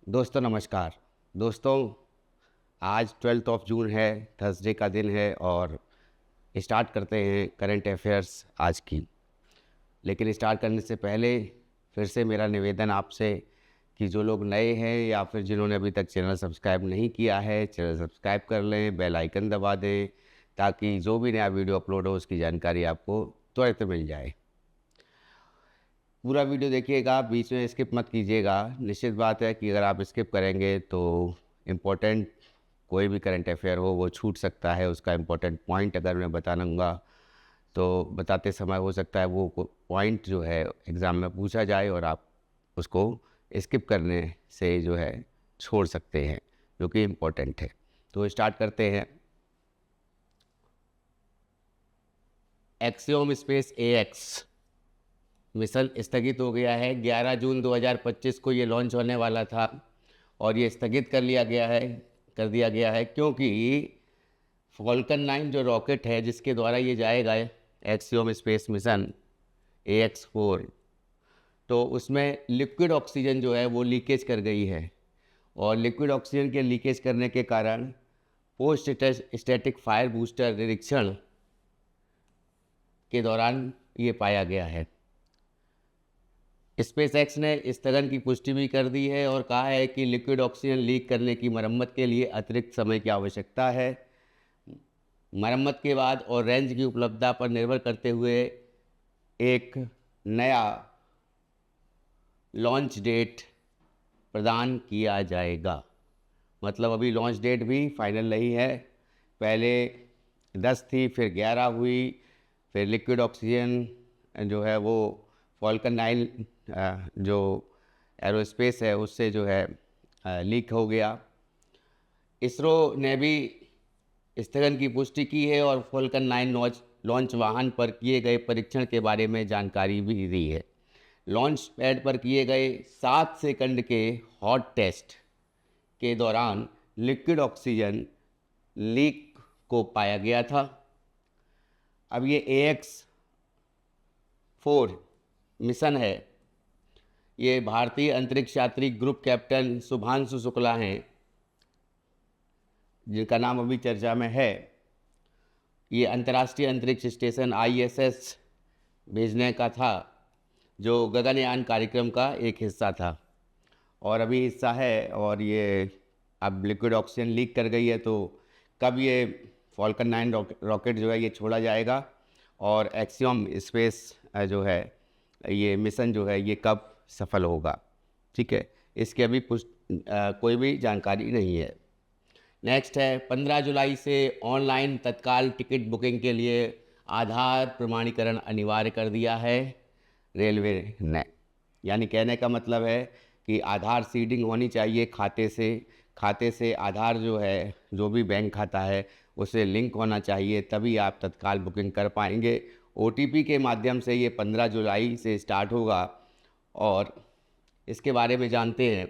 दोस्तों नमस्कार। दोस्तों, आज 12 जून है, थर्सडे का दिन है और स्टार्ट करते हैं करंट अफेयर्स आज की। लेकिन स्टार्ट करने से पहले फिर से मेरा निवेदन आपसे कि जो लोग नए हैं या फिर जिन्होंने अभी तक चैनल सब्सक्राइब नहीं किया है, चैनल सब्सक्राइब कर लें, बेल आइकन दबा दें ताकि जो भी नया वीडियो अपलोड हो उसकी जानकारी आपको त्वरित मिल जाए। पूरा वीडियो देखिएगा, बीच में स्किप मत कीजिएगा। निश्चित बात है कि अगर आप स्किप करेंगे तो इम्पोर्टेंट कोई भी करंट अफेयर हो वो छूट सकता है। उसका इम्पोर्टेंट पॉइंट अगर मैं बताऊँगा तो बताते समय हो सकता है वो पॉइंट जो है एग्ज़ाम में पूछा जाए और आप उसको स्किप करने से जो है छोड़ सकते हैं, जो कि इम्पोर्टेंट है। तो स्टार्ट करते हैं। एक्सियोम स्पेस AX मिशन स्थगित हो गया है। 11 जून 2025 को ये लॉन्च होने वाला था और ये स्थगित कर दिया गया है क्योंकि फॉल्कन 9 जो रॉकेट है जिसके द्वारा ये जाएगा एक्सियोम स्पेस मिशन AX4, तो उसमें लिक्विड ऑक्सीजन जो है वो लीकेज कर गई है और लिक्विड ऑक्सीजन के लीकेज करने के कारण पोस्ट स्टैटिक फायर बूस्टर निरीक्षण के दौरान ये पाया गया है। स्पेस एक्स ने स्थगन की पुष्टि भी कर दी है और कहा है कि लिक्विड ऑक्सीजन लीक करने की मरम्मत के लिए अतिरिक्त समय की आवश्यकता है। मरम्मत के बाद और रेंज की उपलब्धता पर निर्भर करते हुए एक नया लॉन्च डेट प्रदान किया जाएगा। मतलब अभी लॉन्च डेट भी फाइनल नहीं है। पहले 10 थी, फिर 11 हुई, फिर लिक्विड ऑक्सीजन जो है वो फॉल्कन 9 जो एरोस्पेस है उससे जो है लीक हो गया। इसरो ने भी स्थगन की पुष्टि की है और फॉल्कन 9 लॉन्च वाहन पर किए गए परीक्षण के बारे में जानकारी भी दी है। लॉन्च पैड पर किए गए 7 सेकंड के हॉट टेस्ट के दौरान लिक्विड ऑक्सीजन लीक को पाया गया था। अब ये AX4 मिशन है, ये भारतीय अंतरिक्ष यात्री ग्रुप कैप्टन शुभांशु शुक्ला हैं जिनका नाम अभी चर्चा में है। ये अंतर्राष्ट्रीय अंतरिक्ष स्टेशन ISS भेजने का था जो गगनयान कार्यक्रम का एक हिस्सा था और अभी हिस्सा है। और ये अब लिक्विड ऑक्सीजन लीक कर गई है तो कब ये फॉल्कन 9 रॉकेट जो है ये छोड़ा जाएगा और एक्सियोम स्पेस जो है ये मिशन जो है ये कब सफल होगा, ठीक है, इसकी अभी कोई भी जानकारी नहीं है। नेक्स्ट है 15 जुलाई से ऑनलाइन तत्काल टिकट बुकिंग के लिए आधार प्रमाणीकरण अनिवार्य कर दिया है रेलवे ने। यानी कहने का मतलब है कि आधार सीडिंग होनी चाहिए खाते से आधार जो है, जो भी बैंक खाता है उसे लिंक होना चाहिए, तभी आप तत्काल बुकिंग कर पाएंगे। OTP के माध्यम से ये 15 जुलाई से स्टार्ट होगा और इसके बारे में जानते हैं।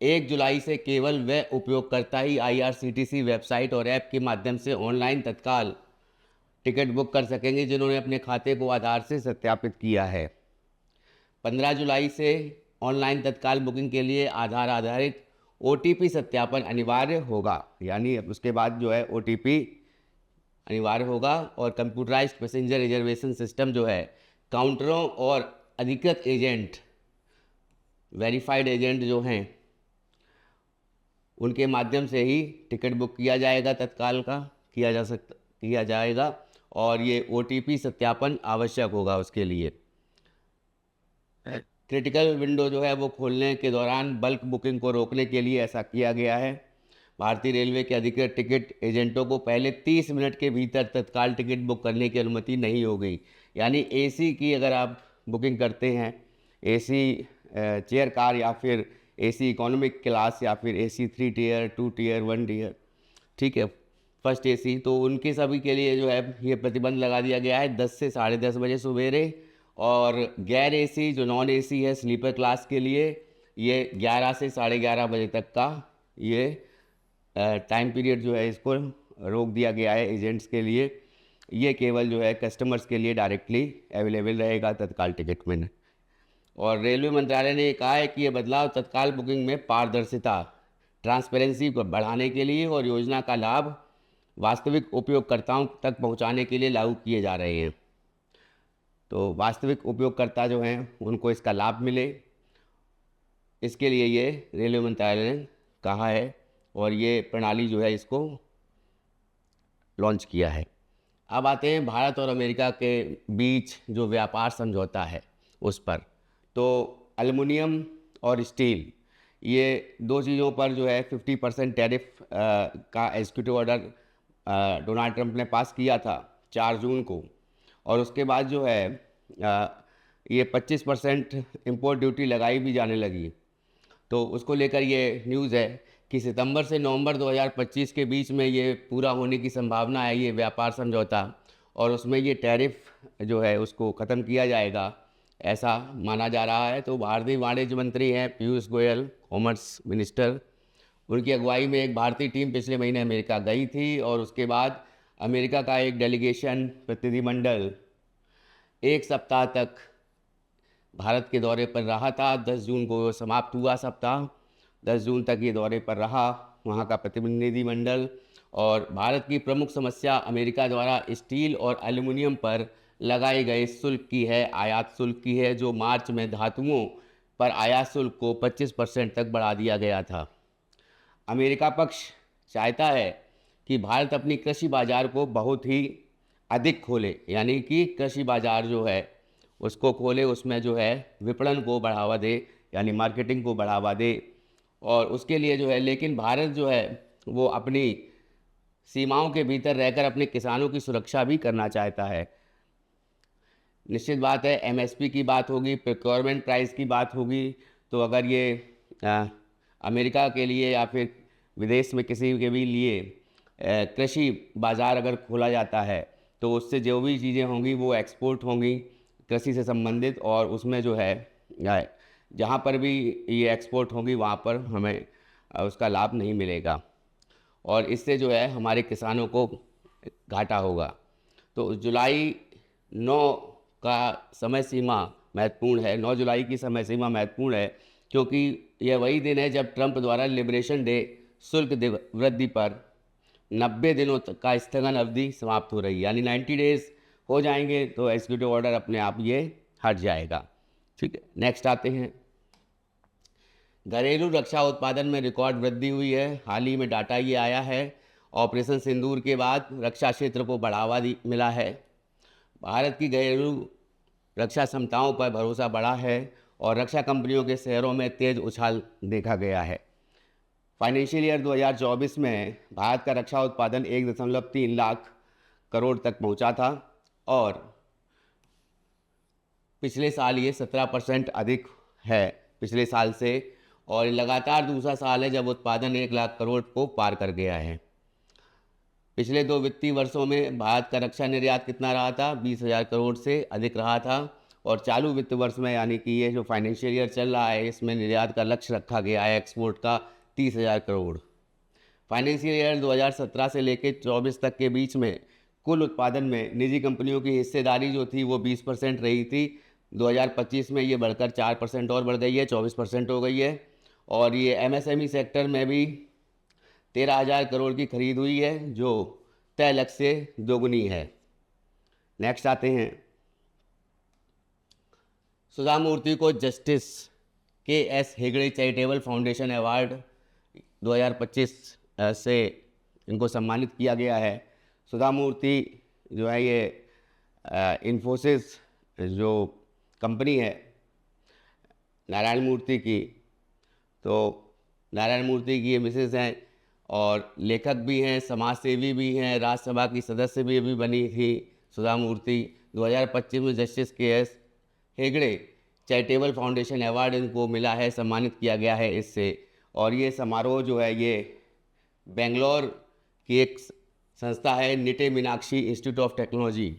1 जुलाई से केवल वह उपयोगकर्ता ही IRCTC वेबसाइट और ऐप के माध्यम से ऑनलाइन तत्काल टिकट बुक कर सकेंगे जिन्होंने अपने खाते को आधार से सत्यापित किया है। 15 जुलाई से ऑनलाइन तत्काल बुकिंग के लिए आधार आधारित OTP सत्यापन अनिवार्य होगा। यानी अब उसके बाद जो है OTP अनिवार्य होगा और कंप्यूटराइज्ड पैसेंजर रिजर्वेशन सिस्टम जो है काउंटरों और अधिकृत एजेंट, वेरीफाइड एजेंट जो हैं उनके माध्यम से ही टिकट बुक किया जाएगा, तत्काल का किया जाएगा और ये OTP सत्यापन आवश्यक होगा उसके लिए। क्रिटिकल विंडो जो है वो खोलने के दौरान बल्क बुकिंग को रोकने के लिए ऐसा किया गया है। भारतीय रेलवे के अधिकृत टिकट एजेंटों को पहले 30 मिनट के भीतर तत्काल टिकट बुक करने की अनुमति नहीं होगी। यानी AC की अगर आप बुकिंग करते हैं, AC चेयर कार या फिर AC इकोनॉमिक क्लास या फिर AC 3 टियर, 2 टियर, 1 टियर, ठीक है, फर्स्ट AC, तो उनके सभी के लिए जो है ये प्रतिबंध लगा दिया गया है 10 से 10:30 बजे सवेरे। और गैर AC जो नॉन AC है स्लीपर क्लास के लिए ये 11 से 11:30 बजे तक का ये टाइम पीरियड जो है इसको रोक दिया गया है एजेंट्स के लिए। ये केवल जो है कस्टमर्स के लिए डायरेक्टली अवेलेबल रहेगा तत्काल टिकट में। और रेलवे मंत्रालय ने कहा है कि ये बदलाव तत्काल बुकिंग में पारदर्शिता, ट्रांसपेरेंसी को बढ़ाने के लिए और योजना का लाभ वास्तविक उपयोगकर्ताओं तक पहुंचाने के लिए लागू किए जा रहे हैं। तो वास्तविक उपयोगकर्ता जो हैं उनको इसका लाभ मिले, इसके लिए ये रेलवे मंत्रालय ने कहा है और ये प्रणाली जो है इसको लॉन्च किया है। अब आते हैं भारत और अमेरिका के बीच जो व्यापार समझौता है उस पर। तो एल्युमिनियम और स्टील, ये दो चीज़ों पर जो है 50% टैरिफ का एग्जीक्यूटिव ऑर्डर डोनाल्ड ट्रंप ने पास किया था 4 जून को, और उसके बाद जो है ये 25% इम्पोर्ट ड्यूटी लगाई भी जाने लगी। तो उसको लेकर ये न्यूज़ है कि सितंबर से नवंबर 2025 के बीच में ये पूरा होने की संभावना है, ये व्यापार समझौता, और उसमें ये टैरिफ जो है उसको ख़त्म किया जाएगा, ऐसा माना जा रहा है। तो भारतीय वाणिज्य मंत्री हैं पीयूष गोयल, कॉमर्स मिनिस्टर, उनकी अगुवाई में एक भारतीय टीम पिछले महीने अमेरिका गई थी, और उसके बाद अमेरिका का एक डेलीगेशन, प्रतिनिधिमंडल 1 सप्ताह तक भारत के दौरे पर रहा था। 10 जून को समाप्त हुआ सप्ताह, 10 जून तक ये दौरे पर रहा वहाँ का प्रतिनिधिमंडल। और भारत की प्रमुख समस्या अमेरिका द्वारा स्टील और एल्युमिनियम पर लगाए गए शुल्क की है, आयात शुल्क की है, जो मार्च में धातुओं पर आयात शुल्क को 25% तक बढ़ा दिया गया था। अमेरिका पक्ष चाहता है कि भारत अपनी कृषि बाजार को बहुत ही अधिक खोले, यानी कि कृषि बाजार जो है उसको खोले, उसमें जो है विपणन को बढ़ावा दे, यानी मार्केटिंग को बढ़ावा दे। और उसके लिए जो है, लेकिन भारत जो है वो अपनी सीमाओं के भीतर रहकर अपने किसानों की सुरक्षा भी करना चाहता है। निश्चित बात है, एमएसपी की बात होगी, प्रोक्योरमेंट प्राइस की बात होगी। तो अगर ये अमेरिका के लिए या फिर विदेश में किसी के भी लिए कृषि बाज़ार अगर खोला जाता है तो उससे जो भी चीज़ें होंगी वो एक्सपोर्ट होंगी कृषि से संबंधित, और उसमें जो है जहाँ पर भी ये एक्सपोर्ट होंगी वहाँ पर हमें उसका लाभ नहीं मिलेगा, और इससे जो है हमारे किसानों को घाटा होगा। तो जुलाई 9 का समय सीमा महत्वपूर्ण है, 9 जुलाई की समय सीमा महत्वपूर्ण है, क्योंकि यह वही दिन है जब ट्रंप द्वारा लिबरेशन डे शुल्क वृद्धि पर 90 दिनों तक का स्थगन अवधि समाप्त हो रही है, यानी 90 डेज हो जाएंगे तो एग्जीक्यूटिव ऑर्डर अपने आप ये हट जाएगा। ठीक है, नेक्स्ट आते हैं। घरेलू रक्षा उत्पादन में रिकॉर्ड वृद्धि हुई है, हाल ही में डाटा ये आया है। ऑपरेशन सिंदूर के बाद रक्षा क्षेत्र को बढ़ावा मिला है। भारत की घरेलू रक्षा क्षमताओं पर भरोसा बढ़ा है और रक्षा कंपनियों के शेयरों में तेज उछाल देखा गया है। फाइनेंशियल ईयर 2024 में भारत का रक्षा उत्पादन 1.3 लाख करोड़ तक पहुंचा था, और पिछले साल ये 17% अधिक है पिछले साल से, और लगातार दूसरा साल है जब उत्पादन 1 लाख करोड़ को पार कर गया है। पिछले 2 वित्तीय वर्षों में भारत का रक्षा निर्यात कितना रहा था? 20,000 करोड़ से अधिक रहा था, और चालू वित्त वर्ष में, यानी कि ये जो फाइनेंशियल ईयर चल रहा है, इसमें निर्यात का लक्ष्य रखा गया है एक्सपोर्ट का 30,000 करोड़। फाइनेंशियल ईयर 2017 से लेकर 24 तक के बीच में कुल उत्पादन में निजी कंपनियों की हिस्सेदारी जो थी वो 20% रही थी। 2025 में ये बढ़कर 4% और बढ़ गई है, 24% हो गई है। और ये एमएसएमई सेक्टर में भी 13,000 करोड़ की खरीद हुई है, जो तय लक्ष्य से दोगुनी है। नेक्स्ट आते हैं। सुधा मूर्ति को justice KS. Hegde charitable foundation award 2025 से इनको सम्मानित किया गया है। सुधा मूर्ति जो है ये इन्फोसिस जो कंपनी है नारायण मूर्ति की, तो नारायण मूर्ति की ये मिसेस हैं और लेखक भी हैं, समाज सेवी भी हैं, राज्यसभा की सदस्य भी बनी थी सुधा मूर्ति। 2025 में justice KS. Hegde charitable foundation award इनको मिला है, सम्मानित किया गया है इससे। और ये समारोह जो है ये बेंगलोर की एक संस्था है निटे मीनाक्षी इंस्टीट्यूट ऑफ टेक्नोलॉजी,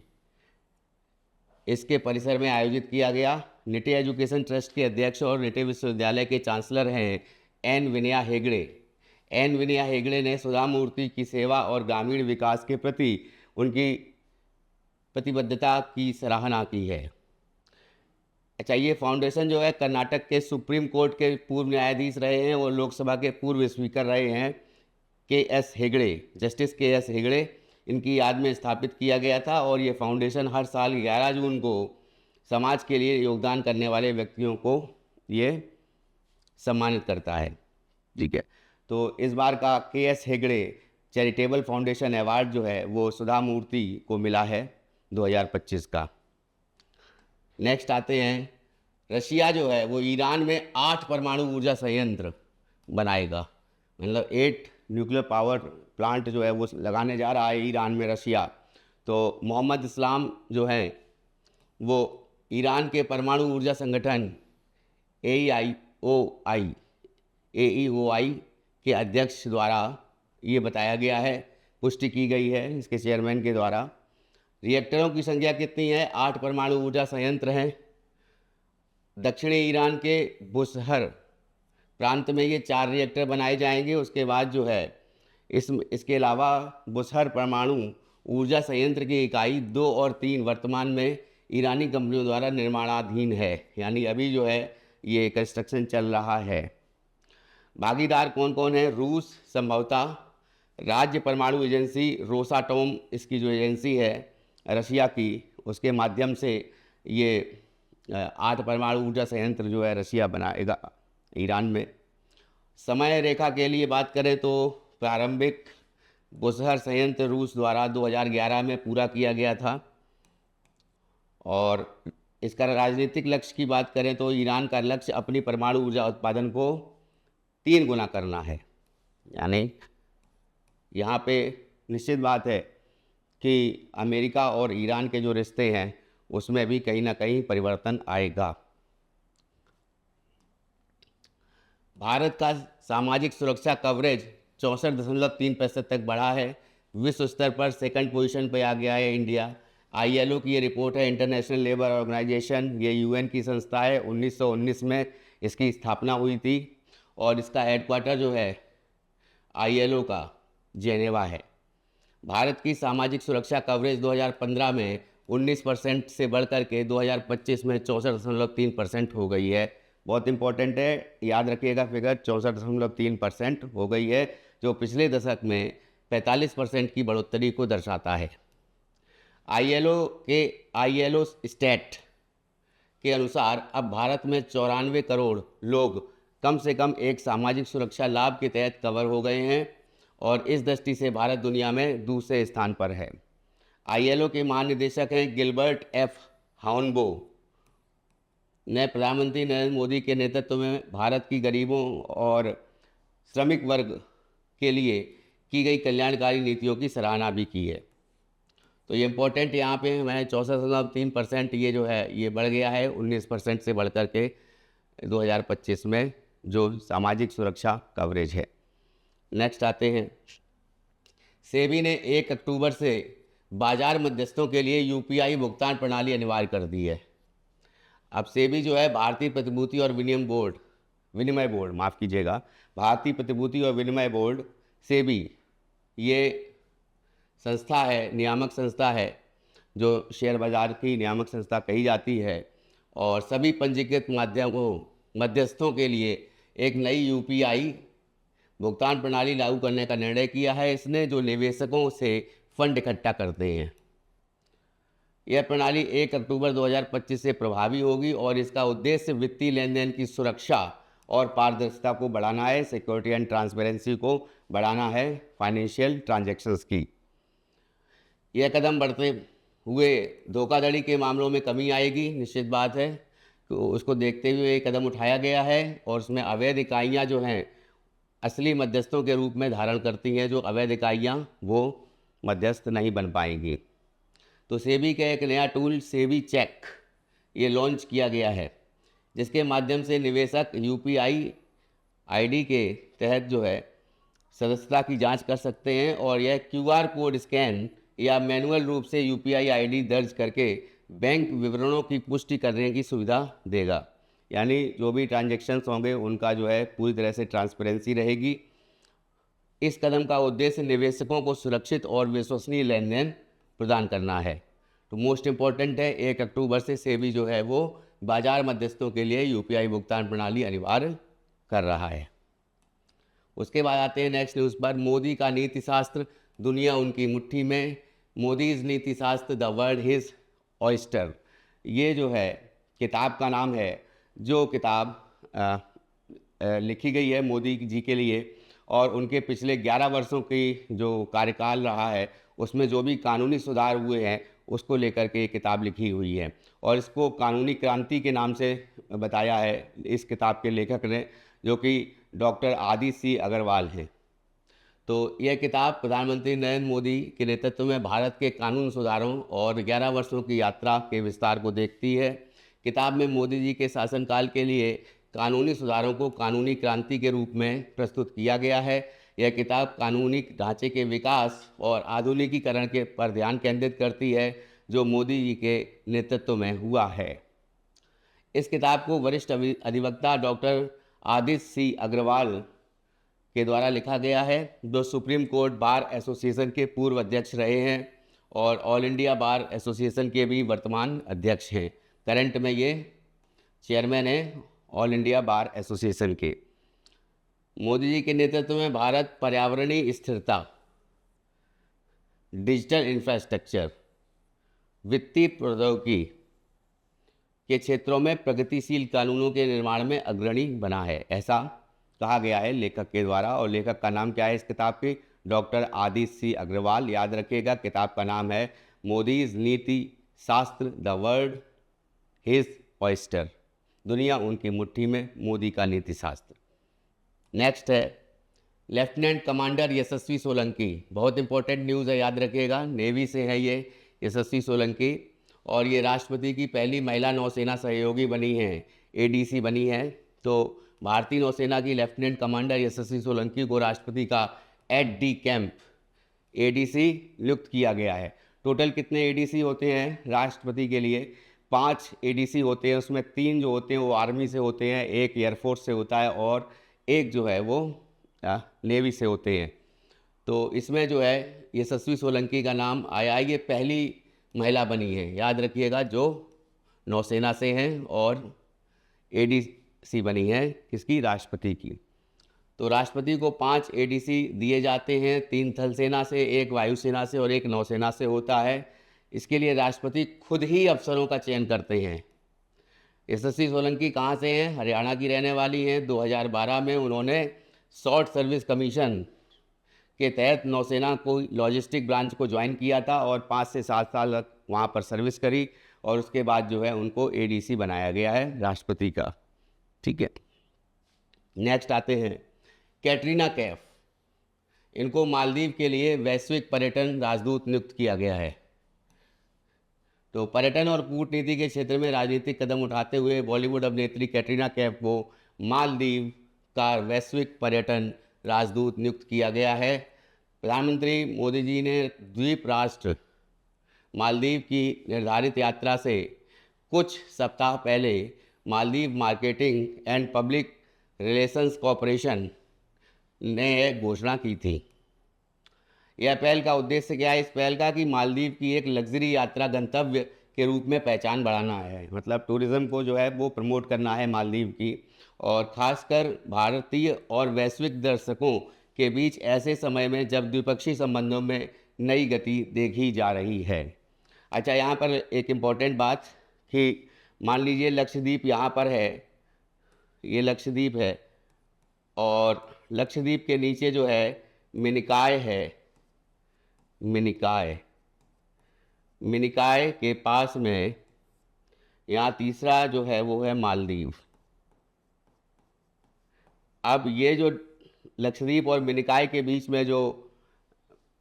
इसके परिसर में आयोजित किया गया। निटे एजुकेशन ट्रस्ट के अध्यक्ष और निटे विश्वविद्यालय के चांसलर हैं एन विनया हेगड़े। एन विनया हेगड़े ने सुधा मूर्ति की सेवा और ग्रामीण विकास के प्रति उनकी प्रतिबद्धता की सराहना की है। अच्छा, ये फाउंडेशन जो है कर्नाटक के सुप्रीम कोर्ट के पूर्व न्यायाधीश रहे हैं और लोकसभा के पूर्व स्पीकर रहे हैं के एस हेगड़े, जस्टिस के एस हेगड़े, इनकी याद में स्थापित किया गया था। और ये फाउंडेशन हर साल 11 जून को समाज के लिए योगदान करने वाले व्यक्तियों को ये सम्मानित करता है। ठीक है, तो इस बार का के S Hegde charitable foundation award जो है वो सुधा मूर्ति को मिला है 2025 का। नेक्स्ट आते हैं, रशिया जो है वो ईरान में 8 परमाणु ऊर्जा संयंत्र बनाएगा, मतलब 8 न्यूक्लियर पावर प्लांट जो है वो लगाने जा रहा है ईरान में रशिया। तो मोहम्मद इस्लाम जो हैं वो ईरान के परमाणु ऊर्जा संगठन AEOI के अध्यक्ष द्वारा ये बताया गया है, पुष्टि की गई है इसके चेयरमैन के द्वारा। रिएक्टरों की संख्या कितनी है? 8 परमाणु ऊर्जा संयंत्र हैं। दक्षिणी ईरान के बुसहर प्रांत में ये 4 रिएक्टर बनाए जाएंगे। उसके बाद जो है इसके अलावा बुसहर परमाणु ऊर्जा संयंत्र की इकाई 2 और 3 वर्तमान में ईरानी कंपनियों द्वारा निर्माणाधीन है, यानी अभी जो है ये कंस्ट्रक्शन चल रहा है। भागीदार कौन कौन है? रूस, संभवतः राज्य परमाणु एजेंसी रोसाटोम, इसकी जो एजेंसी है रशिया की, उसके माध्यम से ये 8 परमाणु ऊर्जा संयंत्र जो है रशिया बनाएगा ईरान में। समय रेखा के लिए बात करें तो प्रारंभिक बुसहर संयंत्र रूस द्वारा 2011 में पूरा किया गया था। और इसका राजनीतिक लक्ष्य की बात करें तो ईरान का लक्ष्य अपनी परमाणु ऊर्जा उत्पादन को 3 गुना करना है। यानी यहाँ पे निश्चित बात है कि अमेरिका और ईरान के जो रिश्ते हैं उसमें भी कहीं ना कहीं परिवर्तन आएगा। भारत का सामाजिक सुरक्षा कवरेज 64.3% तक बढ़ा है। विश्व स्तर पर सेकंड पोजीशन पर आ गया है इंडिया। ILO की ये रिपोर्ट है, इंटरनेशनल लेबर ऑर्गेनाइजेशन, ये UN की संस्था है। 1919 में इसकी स्थापना हुई थी और इसका हेडक्वार्टर जो है ILO का जेनेवा है। भारत की सामाजिक सुरक्षा कवरेज 2015 में 19% से बढ़कर के 2025 में 64.3% हो गई है। बहुत इंपॉर्टेंट है, याद रखिएगा फिगर, 64.3% हो गई है, जो पिछले दशक में 45% की बढ़ोतरी को दर्शाता है। ILO स्टैट के अनुसार अब भारत में 94 करोड़ लोग कम से कम एक सामाजिक सुरक्षा लाभ के तहत कवर हो गए हैं और इस दृष्टि से भारत दुनिया में दूसरे स्थान पर है। ILO के महानिदेशक हैं गिलबर्ट F. हाउनबो ने प्रधानमंत्री नरेंद्र मोदी के नेतृत्व में भारत की गरीबों और श्रमिक वर्ग के लिए की गई कल्याणकारी नीतियों की सराहना भी की है। तो ये इम्पोर्टेंट यहाँ पे है, 64.3% ये जो है ये बढ़ गया है 19% से बढ़कर के 2025 में जो सामाजिक सुरक्षा कवरेज है। नेक्स्ट आते हैं, सेबी ने 1 अक्टूबर से बाजार मध्यस्थों के लिए UPI भुगतान प्रणाली अनिवार्य कर दी है। अब सेबी जो है भारतीय प्रतिभूति और विनिमय बोर्ड माफ़ कीजिएगा, भारतीय प्रतिभूति और विनिमय बोर्ड सेबी ये संस्था है, नियामक संस्था है, जो शेयर बाजार की नियामक संस्था कही जाती है और सभी पंजीकृत मध्यस्थों के लिए एक नई UPI भुगतान प्रणाली लागू करने का निर्णय किया है इसने, जो निवेशकों से फंड इकट्ठा करते हैं। यह प्रणाली 1 अक्टूबर 2025 से प्रभावी होगी और इसका उद्देश्य वित्तीय लेन देन की सुरक्षा और पारदर्शिता को बढ़ाना है, सिक्योरिटी एंड ट्रांसपेरेंसी को बढ़ाना है, फाइनेंशियल ट्रांजैक्शंस की। यह कदम बढ़ते हुए धोखाधड़ी के मामलों में कमी आएगी, निश्चित बात है, तो उसको देखते हुए ये कदम उठाया गया है और उसमें अवैध इकाइयाँ जो हैं असली मध्यस्थों के रूप में धारण करती हैं, जो अवैध इकाइयाँ वो मध्यस्थ नहीं बन पाएंगी। तो सेबी का एक नया टूल सेबी चेक ये लॉन्च किया गया है, जिसके माध्यम से निवेशक UPI ID के तहत जो है सदस्यता की जांच कर सकते हैं और यह QR कोड स्कैन या मैनुअल रूप से UPI ID दर्ज करके बैंक विवरणों की पुष्टि करने की सुविधा देगा। यानी जो भी ट्रांजैक्शंस होंगे उनका जो है पूरी तरह से ट्रांसपेरेंसी रहेगी। इस कदम का उद्देश्य निवेशकों को सुरक्षित और विश्वसनीय लेन देन प्रदान करना है। तो मोस्ट इम्पॉर्टेंट है, 1 अक्टूबर से सेबी जो है वो बाजार मध्यस्थों के लिए यूपीआई भुगतान प्रणाली अनिवार्य कर रहा है। उसके बाद आते हैं नेक्स्ट न्यूज़ पर, मोदी का नीति शास्त्र, दुनिया उनकी मुट्ठी में, मोदीज नीति शास्त्र, द वर्ल्ड हिज ऑयस्टर। ये जो है किताब का नाम है, जो किताब लिखी गई है मोदी जी के लिए, और उनके पिछले 11 वर्षों की जो कार्यकाल रहा है उसमें जो भी कानूनी सुधार हुए हैं उसको लेकर के ये किताब लिखी हुई है, और इसको कानूनी क्रांति के नाम से बताया है इस किताब के लेखक ने, जो कि डॉक्टर आदित्य सिंह अग्रवाल हैं। तो यह किताब प्रधानमंत्री नरेंद्र मोदी के नेतृत्व में भारत के कानून सुधारों और 11 वर्षों की यात्रा के विस्तार को देखती है। किताब में मोदी जी के शासनकाल के लिए कानूनी सुधारों को कानूनी क्रांति के रूप में प्रस्तुत किया गया है। यह किताब कानूनी ढांचे के विकास और आधुनिकीकरण के पर ध्यान केंद्रित करती है, जो मोदी जी के नेतृत्व में हुआ है। इस किताब को वरिष्ठ अधिवक्ता डॉक्टर आदित्य सिंह अग्रवाल के द्वारा लिखा गया है, जो सुप्रीम कोर्ट बार एसोसिएशन के पूर्व अध्यक्ष रहे हैं और ऑल इंडिया बार एसोसिएशन के भी वर्तमान अध्यक्ष हैं। करंट में ये चेयरमैन हैं ऑल इंडिया बार एसोसिएशन के। मोदी जी के नेतृत्व में भारत पर्यावरणीय स्थिरता, डिजिटल इंफ्रास्ट्रक्चर, वित्तीय प्रौद्योगिकी के क्षेत्रों में प्रगतिशील कानूनों के निर्माण में अग्रणी बना है, ऐसा कहा गया है लेखक के द्वारा। और लेखक का नाम क्या है इस किताब की? डॉक्टर आदित्य सिंह अग्रवाल। याद रखिएगा, किताब का नाम है मोदीज नीति शास्त्र, द वर्ल्ड हिज ऑयस्टर, दुनिया उनकी मुट्ठी में, मोदी का नीति शास्त्र। नेक्स्ट है लेफ्टिनेंट कमांडर यशस्वी सोलंकी। बहुत इंपॉर्टेंट न्यूज़ है, याद रखिएगा, नेवी से है ये यशस्वी सोलंकी, और ये राष्ट्रपति की पहली महिला नौसेना सहयोगी बनी हैं, एडीसी बनी हैं। तो भारतीय नौसेना की लेफ्टिनेंट कमांडर यशस्वी सोलंकी को राष्ट्रपति का एट डी कैंप एडीसी नियुक्त किया गया है। टोटल कितने एडीसी होते हैं राष्ट्रपति के लिए? 5 एडीसी होते हैं, उसमें 3 जो होते हैं वो आर्मी से होते हैं, 1 एयरफोर्स से होता है और 1 जो है वो नेवी से होते हैं। तो इसमें जो है यशस्वी सोलंकी का नाम आया, ये पहली महिला बनी है, याद रखिएगा, जो नौसेना से हैं और एडीसी बनी है किसकी? राष्ट्रपति की। तो राष्ट्रपति को 5 एडीसी दिए जाते हैं, 3 थल सेना से, 1 वायुसेना से और 1 नौसेना से होता है। इसके लिए राष्ट्रपति खुद ही अफसरों का चयन करते हैं। यशस्वी सोलंकी कहाँ से हैं? हरियाणा की रहने वाली हैं। 2012 में उन्होंने शॉर्ट सर्विस कमीशन के तहत नौसेना को लॉजिस्टिक ब्रांच को ज्वाइन किया था और 5 से 7 साल तक वहाँ पर सर्विस करी, और उसके बाद जो है उनको एडीसी बनाया गया है राष्ट्रपति का। ठीक है, नेक्स्ट आते हैं कैटरीना कैफ। इनको मालदीव के लिए वैश्विक पर्यटन राजदूत नियुक्त किया गया है। तो पर्यटन और कूटनीति के क्षेत्र में राजनीतिक कदम उठाते हुए बॉलीवुड अभिनेत्री कैटरीना कैफ को मालदीव का वैश्विक पर्यटन राजदूत नियुक्त किया गया है। प्रधानमंत्री मोदी जी ने द्वीप राष्ट्र मालदीव की निर्धारित यात्रा से कुछ सप्ताह पहले Maldives marketing and public relations corporation ने घोषणा की थी। यह पहल का उद्देश्य क्या है? इस पहल का कि मालदीव की एक लग्जरी यात्रा गंतव्य के रूप में पहचान बढ़ाना है, मतलब टूरिज़्म को जो है वो प्रमोट करना है मालदीव की, और ख़ासकर भारतीय और वैश्विक दर्शकों के बीच ऐसे समय में जब द्विपक्षीय संबंधों में नई गति देखी जा रही है। अच्छा, यहाँ पर एक इम्पॉर्टेंट बात कि मान लीजिए लक्षद्वीप यहाँ पर है, ये लक्षद्वीप है, और लक्षद्वीप के नीचे जो है मिनिकॉय है, मिनिकॉय के पास में यहाँ तीसरा जो है वो है मालदीव। अब ये जो लक्षद्वीप और मिनिकॉय के बीच में जो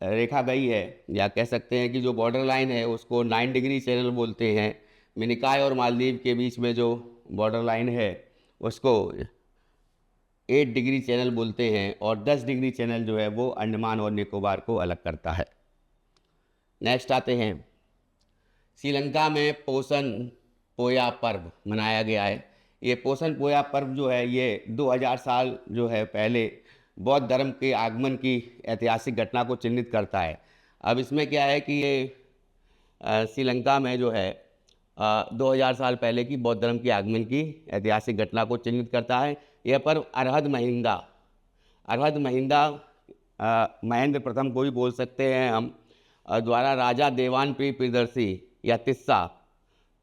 रेखा गई है, या कह सकते हैं कि जो बॉर्डर लाइन है, उसको 9 डिग्री चैनल बोलते हैं। मिनिकॉय और मालदीव के बीच में जो बॉर्डर लाइन है उसको 8 डिग्री चैनल बोलते हैं, और 10 डिग्री चैनल जो है वो अंडमान और निकोबार को अलग करता है। नेक्स्ट आते हैं, श्रीलंका में पोषण पोया पर्व मनाया गया है। ये पोषण पोया पर्व जो है ये 2000 साल जो है पहले बौद्ध धर्म के आगमन की ऐतिहासिक घटना को चिन्हित करता है। अब इसमें क्या है कि ये श्रीलंका में जो है 2000 साल पहले की बौद्ध धर्म के आगमन की ऐतिहासिक घटना को चिन्हित करता है। यह पर्व अरहद महिंदा महेंद्र प्रथम को भी बोल सकते हैं हम, द्वारा राजा देवानप्रिय प्रियदर्शी या तिस्सा,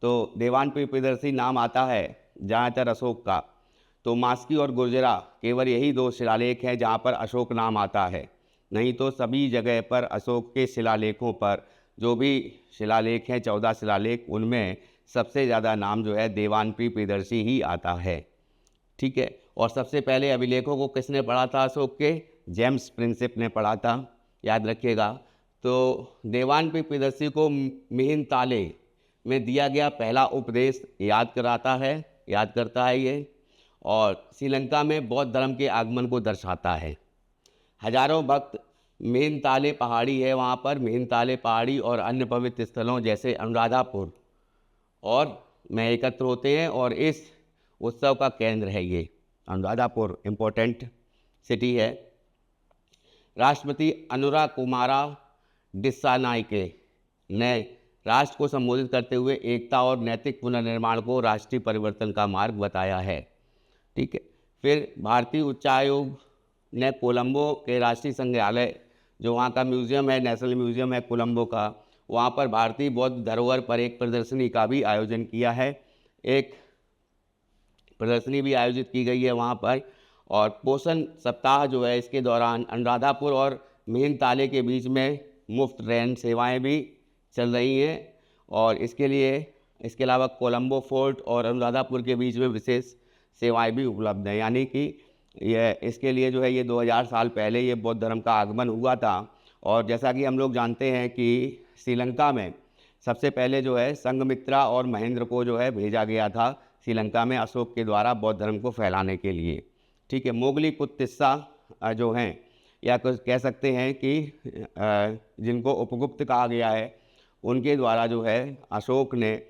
तो देवानप्रिय प्रियदर्शी नाम आता है जहाँतर अशोक का, तो मास्की और गुर्जरा केवल यही 2 शिलालेख हैं जहाँ पर अशोक नाम आता है, नहीं तो सभी जगह पर अशोक के शिलालेखों पर जो भी शिलालेख हैं 14 शिलालेख, उनमें सबसे ज़्यादा नाम जो है देवानप्रिय प्रियदर्शी ही आता है। ठीक है, और सबसे पहले अभिलेखों को किसने पढ़ा था अशोक के? जेम्स प्रिंसिप ने पढ़ा था, याद रखिएगा। तो देवानप्रिय प्रियदर्शी को मिहिन ताले में दिया गया पहला उपदेश याद करता है ये, और श्रीलंका में बौद्ध धर्म के आगमन को दर्शाता है। हजारों भक्त मेहनताले पहाड़ी है, वहाँ पर मेहनताले पहाड़ी और अन्य पवित्र स्थलों जैसे अनुराधापुर और में एकत्र होते हैं, और इस उत्सव का केंद्र है ये अनुराधापुर, इम्पोर्टेंट सिटी है। राष्ट्रपति अनुरा कुमारा डिस्सानायके ने राष्ट्र को संबोधित करते हुए एकता और नैतिक पुनर्निर्माण को राष्ट्रीय परिवर्तन का मार्ग बताया है। ठीक है, फिर भारतीय उच्चायोग ने कोलंबो के राष्ट्रीय संग्रहालय, जो वहाँ का म्यूज़ियम है, नेशनल म्यूज़ियम है कोलंबो का, वहाँ पर भारतीय बौद्ध धरोहर पर एक प्रदर्शनी का भी आयोजन किया है। एक प्रदर्शनी भी आयोजित की गई है वहाँ पर। और पोषण सप्ताह जो है, इसके दौरान अनुराधापुर और मेहनताले के बीच में मुफ्त ट्रेन सेवाएं भी चल रही हैं, और इसके अलावा कोलंबो फोर्ट और अनुराधापुर के बीच में विशेष सेवाएं भी उपलब्ध हैं। यानी कि इसके लिए जो है ये 2000 साल पहले ये बौद्ध धर्म का आगमन हुआ था। और जैसा कि हम लोग जानते हैं कि श्रीलंका में सबसे पहले जो है संघमित्रा और महेंद्र को जो है भेजा गया था श्रीलंका में अशोक के द्वारा बौद्ध धर्म को फैलाने के लिए। ठीक है, मोगली पुत्र तिस्सा जो हैं, या कुछ कह सकते हैं कि जिनको उपगुप्त कहा गया है, उनके द्वारा जो है अशोक ने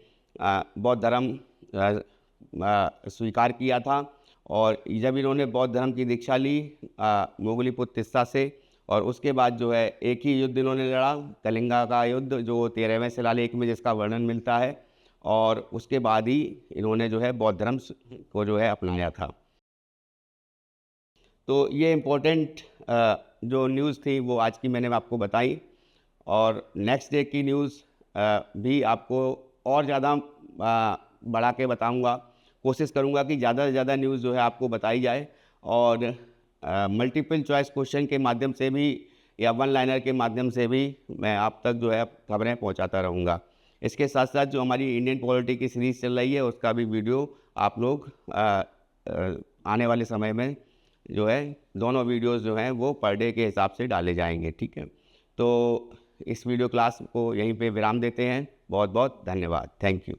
बौद्ध धर्म स्वीकार किया था। और जब इन्होंने बौद्ध धर्म की दीक्षा ली मोगली पुत्र तिस्सा से, और उसके बाद जो है एक ही युद्ध इन्होंने लड़ा, कलिंगा का युद्ध, जो 13वें शिलालेख में जिसका वर्णन मिलता है, और उसके बाद ही इन्होंने जो है बौद्ध धर्म को जो है अपनाया था। तो ये इम्पोर्टेंट जो न्यूज़ थी वो आज की मैंने आपको बताई, और नेक्स्ट डे की न्यूज़ भी आपको और ज़्यादा बढ़ा के बताऊंगा। कोशिश करूंगा कि ज़्यादा से ज़्यादा न्यूज़ जो है आपको बताई जाए, और मल्टीपल चॉइस क्वेश्चन के माध्यम से भी या वन लाइनर के माध्यम से भी मैं आप तक जो है खबरें पहुंचाता रहूंगा। इसके साथ साथ जो हमारी इंडियन पॉलिटी की सीरीज़ चल रही है, उसका भी वीडियो आप लोग आने वाले समय में जो है दोनों वीडियोस जो हैं वो पर डे के हिसाब से डाले जाएंगे। ठीक है, तो इस वीडियो क्लास को यहीं पे विराम देते हैं। बहुत बहुत धन्यवाद। Thank you.